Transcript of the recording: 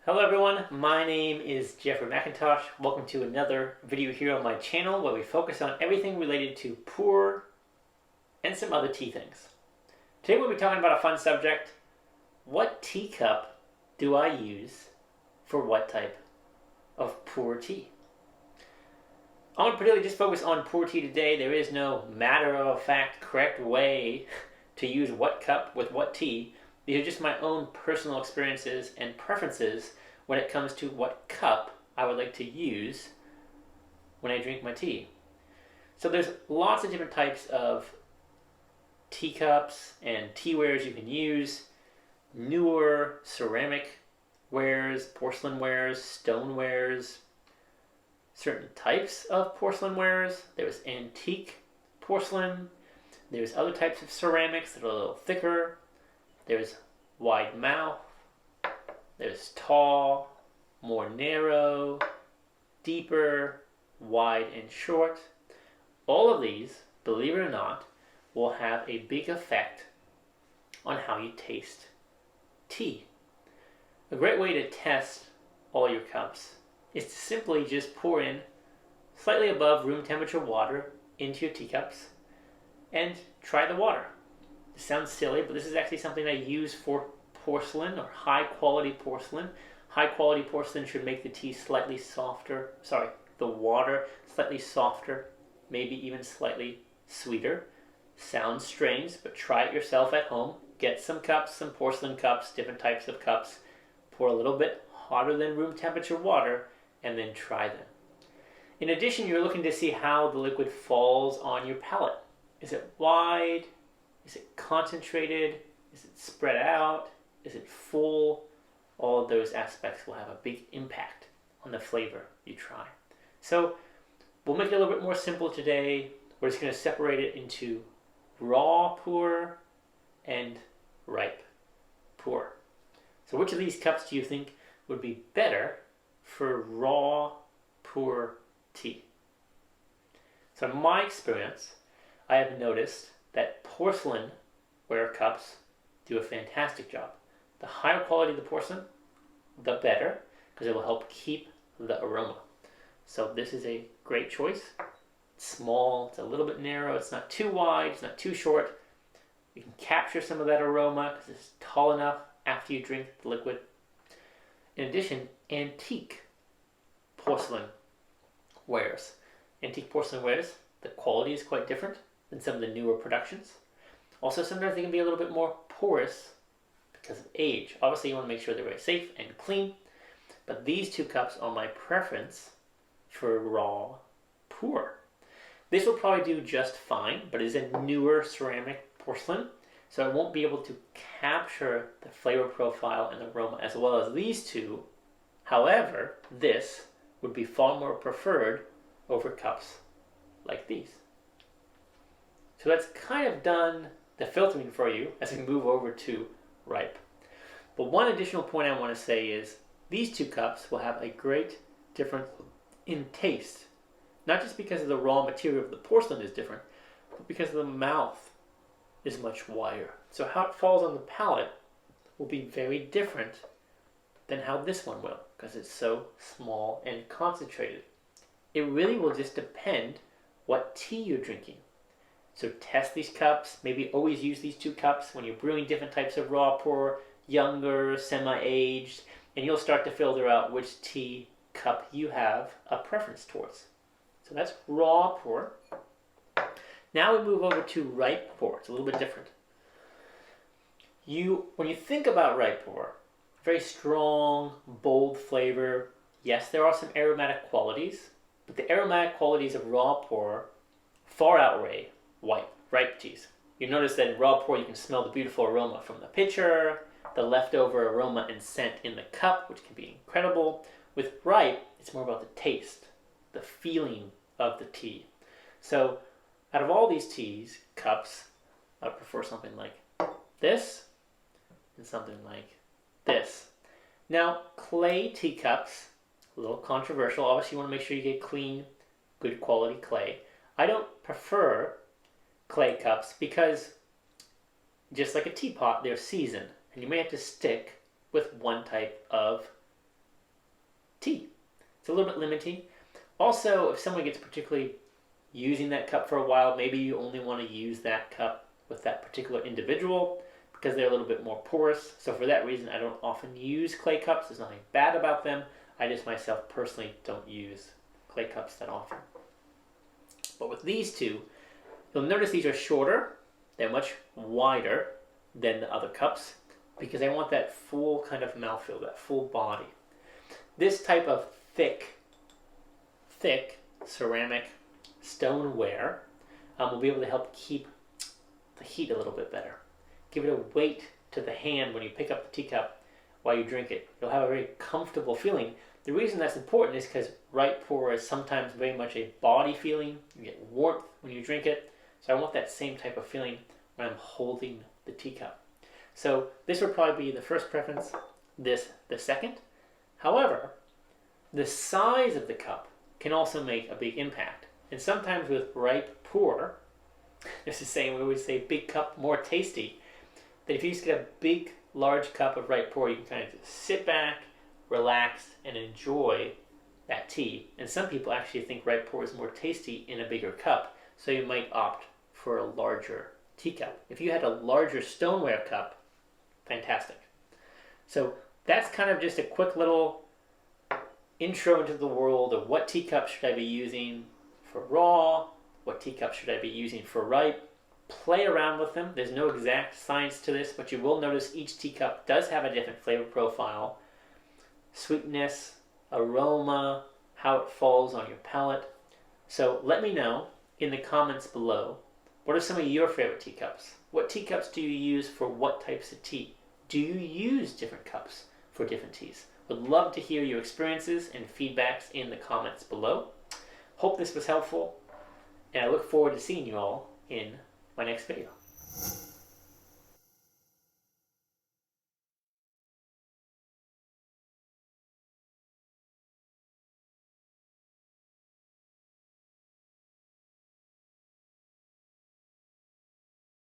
Hello everyone, my name is Jeffrey McIntosh. Welcome to another video here on my channel where we focus on everything related to pu-erh and some other tea things. Today we'll be talking about a fun subject. What teacup do I use for what type of pu-erh tea? I want to particularly just focus on pu-erh tea today. There is no matter-of-fact correct way to use what cup with what tea. These are just my own personal experiences and preferences when it comes to what cup I would like to use when I drink my tea. So there's lots of different types of teacups and teawares you can use. Newer ceramic wares, porcelain wares, stonewares, certain types of porcelain wares. There's antique porcelain. There's other types of ceramics that are a little thicker. There's wide mouth, there's tall, more narrow, deeper, wide and short. All of these, believe it or not, will have a big effect on how you taste tea. A great way to test all your cups is to simply just pour in slightly above room temperature water into your teacups and try the water. It sounds silly, but this is actually something I use for porcelain or high quality porcelain. High quality porcelain should make the tea slightly softer, the water slightly softer, maybe even slightly sweeter. Sounds strange, but try it yourself at home. Get some cups, some porcelain cups, different types of cups. Pour a little bit hotter than room temperature water and then try them. In addition, you're looking to see how the liquid falls on your palate. Is it wide? Is it concentrated? Is it spread out? Is it full? All of those aspects will have a big impact on the flavor you try. So we'll make it a little bit more simple today. We're just going to separate it into raw pu-erh and ripe pu-erh. So which of these cups do you think would be better for raw pu-erh tea? So in my experience, I have noticed that porcelain ware cups do a fantastic job. The higher quality the porcelain, the better, because it will help keep the aroma. So this is a great choice. It's small, it's a little bit narrow, it's not too wide, it's not too short. You can capture some of that aroma because it's tall enough after you drink the liquid. In addition, antique porcelain wares. Antique porcelain wares, the quality is quite different than some of the newer productions. Also, sometimes they can be a little bit more porous because of age. Obviously, you want to make sure they're very safe and clean, but these two cups are my preference for raw pu-erh. This will probably do just fine, but it is a newer ceramic porcelain, so I won't be able to capture the flavor profile and aroma as well as these two. However, this would be far more preferred over cups like these. So that's kind of done the filtering for you as we move over to ripe. But one additional point I want to say is these two cups will have a great difference in taste. Not just because of the raw material of the porcelain is different, but because the mouth is much wider. So how it falls on the palate will be very different than how this one will, because it's so small and concentrated. It really will just depend what tea you're drinking. So test these cups, maybe always use these two cups when you're brewing different types of raw pu-erh, younger, semi-aged, and you'll start to filter out which tea cup you have a preference towards. So that's raw pu-erh. Now we move over to ripe pu-erh. It's a little bit different. When you think about ripe pu-erh, very strong, bold flavor. Yes, there are some aromatic qualities, but the aromatic qualities of raw pu-erh far outweigh ripe teas. You notice that in raw pu-erh you can smell the beautiful aroma from the pitcher, the leftover aroma and scent in the cup, which can be incredible. With ripe, it's more about the taste, the feeling of the tea. So out of all these teas, cups, I prefer something like this and something like this. Now, clay teacups, a little controversial. Obviously, you want to make sure you get clean, good quality clay. I don't prefer clay cups because just like a teapot, they're seasoned, and you may have to stick with one type of tea. It's a little bit limiting. Also, if someone gets particularly using that cup for a while, maybe you only want to use that cup with that particular individual because they're a little bit more porous. So for that reason, I don't often use clay cups. There's nothing bad about them. I just myself personally don't use clay cups that often. But with these two, you'll notice these are shorter. They're much wider than the other cups because I want that full kind of mouthfeel, that full body. This type of thick ceramic stoneware will be able to help keep the heat a little bit better. Give it a weight to the hand when you pick up the teacup while you drink it. You'll have a very comfortable feeling. The reason that's important is because Ripe Pu-erh is sometimes very much a body feeling. You get warmth when you drink it. So I want that same type of feeling when I'm holding the teacup. So this would probably be the first preference, this the second. However, the size of the cup can also make a big impact. And sometimes with Ripe Pu-erh, there's a saying, we always say big cup, more tasty, that if you just get a big, large cup of Ripe Pu-erh, you can kind of just sit back, relax, and enjoy that tea. And some people actually think Ripe Pu-erh is more tasty in a bigger cup, so you might opt for a larger teacup. If you had a larger stoneware cup, fantastic. So that's kind of just a quick little intro into the world of what teacup should I be using for raw, what teacup should I be using for ripe. Play around with them. There's no exact science to this, but you will notice each teacup does have a different flavor profile, sweetness, aroma, how it falls on your palate. So let me know in the comments below, what are some of your favorite teacups? What teacups do you use for what types of tea? Do you use different cups for different teas? Would love to hear your experiences and feedbacks in the comments below. Hope this was helpful, and I look forward to seeing you all in my next video.